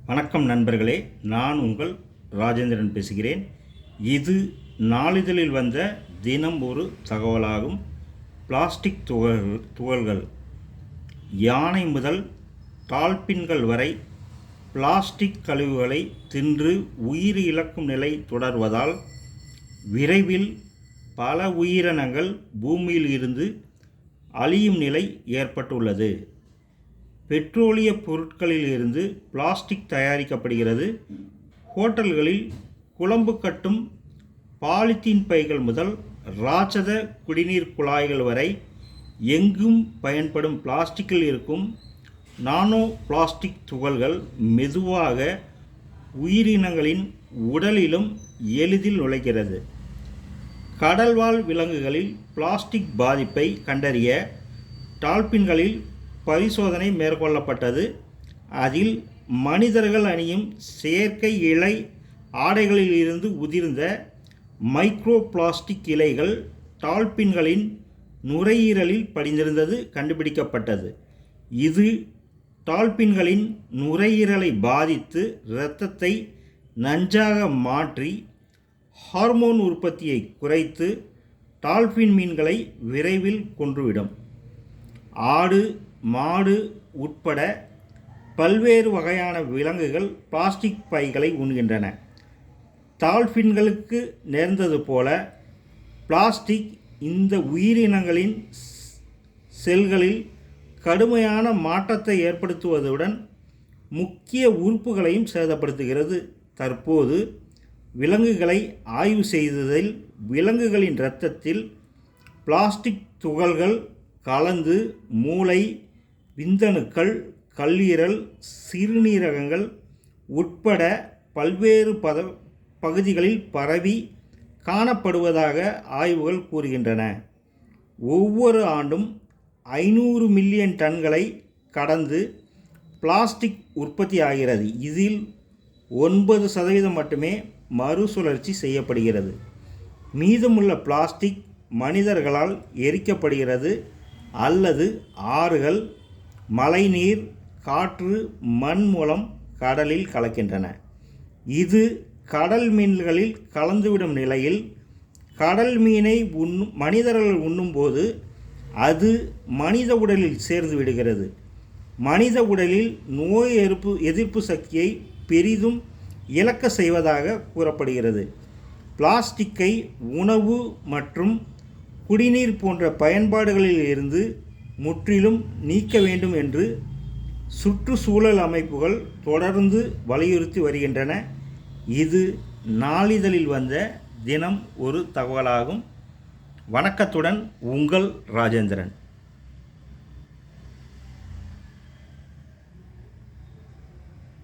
வணக்கம் நண்பர்களே, நான் உங்கள் ராஜேந்திரன் பேசுகிறேன். இது நாளிதழில் வந்த தினம் ஒரு தகவலாகும். பிளாஸ்டிக் துகள்கள் யானை முதல் டால்பின்கள் வரை பிளாஸ்டிக் கழிவுகளை தின்று உயிர் இழக்கும் நிலை தொடர்வதால் விரைவில் பல உயிரினங்கள் பூமியில் இருந்து அழியும் நிலை ஏற்பட்டுள்ளது. பெட்ரோலிய பொருட்களில் இருந்து பிளாஸ்டிக் தயாரிக்கப்படுகிறது. ஹோட்டல்களில் குழம்பு கட்டும் பாலித்தீன் பைகள் முதல் ராட்சத குடிநீர் குழாய்கள் வரை எங்கும் பயன்படும் பிளாஸ்டிக்கில் இருக்கும் நானோ பிளாஸ்டிக் துகள்கள் மெதுவாக உயிரினங்களின் உடலிலும் எளிதில் நுழைகிறது. கடல்வாழ் விலங்குகளில் பிளாஸ்டிக் பாதிப்பை கண்டறிய டால்பின்களில் பரிசோதனை மேற்கொள்ளப்பட்டது. அதில் மனிதர்கள் அணியும் செயற்கை இழை ஆடைகளில் இருந்து உதிர்ந்த மைக்ரோ பிளாஸ்டிக் இலைகள் டால்பின்களின் நுரையீரலில் படிந்திருந்தது கண்டுபிடிக்கப்பட்டது. இது டால்பின்களின் நுரையீரலை பாதித்து இரத்தத்தை நஞ்சாக மாற்றி ஹார்மோன் உற்பத்தியை குறைத்து டால்பின் மீன்களை விரைவில் கொன்றுவிடும். ஆடு, மாடு உட்பட பல்வேறு வகையான விலங்குகள் பிளாஸ்டிக் பைகளை உண்கின்றன. டால்பின்களுக்கு நேர்ந்தது போல பிளாஸ்டிக் இந்த உயிரினங்களின் செல்களில் கடுமையான மாற்றத்தை ஏற்படுத்துவதுடன் முக்கிய உறுப்புகளையும் சேதப்படுத்துகிறது. தற்போது விலங்குகளை ஆய்வு செய்ததில் விலங்குகளின் இரத்தத்தில் பிளாஸ்டிக் துகள்கள் கலந்து மூளை, விந்தணுக்கள், கல்லீரல், சிறுநீரகங்கள் உட்பட பல்வேறு பகுதிகளில் பரவி காணப்படுவதாக ஆய்வுகள் கூறுகின்றன. ஒவ்வொரு ஆண்டும் 500 மில்லியன் டன்களை கடந்து பிளாஸ்டிக் உற்பத்தி ஆகிறது. இதில் 9% மட்டுமே மறுசுழற்சி செய்யப்படுகிறது. மீதமுள்ள பிளாஸ்டிக் மனிதர்களால் எரிக்கப்படுகிறது அல்லது ஆறுகள், மழைநீர், காற்று, மண் மூலம் கடலில் கலக்கின்றன. இது கடல் மீன்களில் கலந்துவிடும் நிலையில் கடல் மீனை மனிதர்கள் உண்ணும்போது அது மனித உடலில் சேர்ந்து விடுகிறது. மனித உடலில் நோய் எதிர்ப்பு சக்தியை பெரிதும் இழக்க செய்வதாக கூறப்படுகிறது. பிளாஸ்டிக்கை உணவு மற்றும் குடிநீர் போன்ற பயன்பாடுகளில் இருந்து முற்றிலும் நீக்க வேண்டும் என்று சுற்றுச்சூழல் அமைப்புகள் தொடர்ந்து வலியுறுத்தி வருகின்றன. இது நாளிதழில் வந்த தினம் ஒரு தகவலாகும். வணக்கத்துடன் உங்கள் ராஜேந்திரன்.